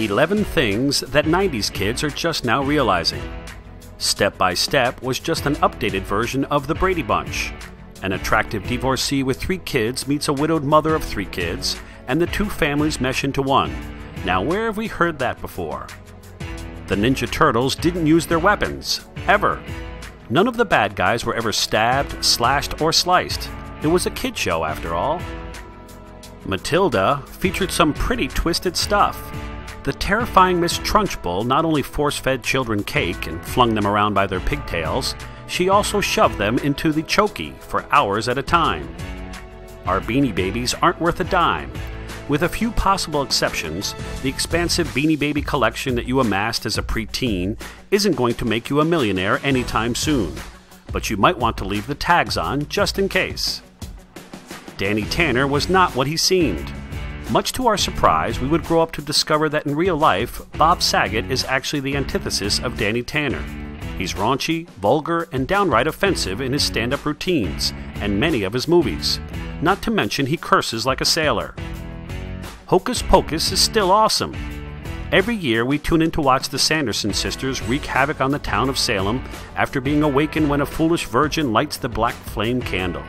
11 things that 90s kids are just now realizing. Step by Step was just an updated version of The Brady Bunch. An attractive divorcee with 3 kids meets a widowed mother of 3 kids, and the 2 families mesh into one. Now, where have we heard that before? The Ninja Turtles didn't use their weapons, ever. None of the bad guys were ever stabbed, slashed, or sliced. It was a kid show, after all. Matilda featured some pretty twisted stuff. The terrifying Miss Trunchbull not only force-fed children cake and flung them around by their pigtails, she also shoved them into the chokey for hours at a time. Our Beanie Babies aren't worth a dime. With a few possible exceptions, the expansive Beanie Baby collection that you amassed as a preteen isn't going to make you a millionaire anytime soon, but you might want to leave the tags on just in case. Danny Tanner was not what he seemed. Much to our surprise, we would grow up to discover that in real life, Bob Saget is actually the antithesis of Danny Tanner. He's raunchy, vulgar, and downright offensive in his stand-up routines, and many of his movies. Not to mention he curses like a sailor. Hocus Pocus is still awesome. Every year we tune in to watch the Sanderson sisters wreak havoc on the town of Salem after being awakened when a foolish virgin lights the black flame candle.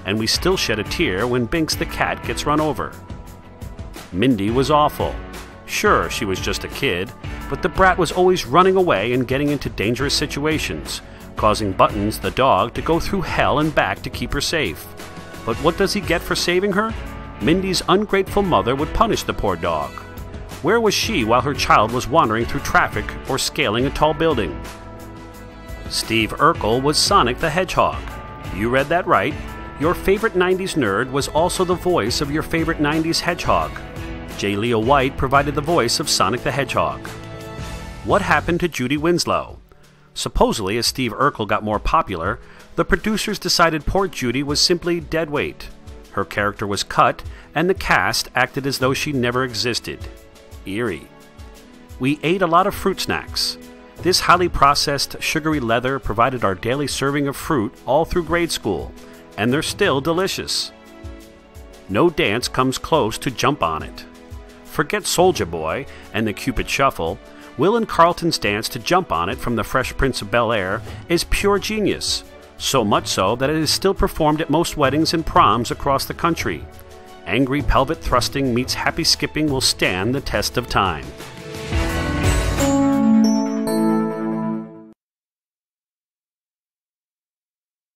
And we still shed a tear when Binks the cat gets run over. Mindy was awful. Sure, she was just a kid, but the brat was always running away and getting into dangerous situations, causing Buttons, the dog, to go through hell and back to keep her safe. But what does he get for saving her? Mindy's ungrateful mother would punish the poor dog. Where was she while her child was wandering through traffic or scaling a tall building? Steve Urkel was Sonic the Hedgehog. You read that right. Your favorite 90s nerd was also the voice of your favorite 90s hedgehog. J. Leo White provided the voice of Sonic the Hedgehog. What happened to Judy Winslow? Supposedly, as Steve Urkel got more popular, the producers decided poor Judy was simply dead weight. Her character was cut, and the cast acted as though she never existed. Eerie. We ate a lot of fruit snacks. This highly processed, sugary leather provided our daily serving of fruit all through grade school, and they're still delicious. No dance comes close to Jump On It. Forget Soulja Boy and the Cupid Shuffle. Will and Carlton's dance to Jump On It from the Fresh Prince of Bel-Air is pure genius. So much so that it is still performed at most weddings and proms across the country. Angry pelvic thrusting meets happy skipping will stand the test of time.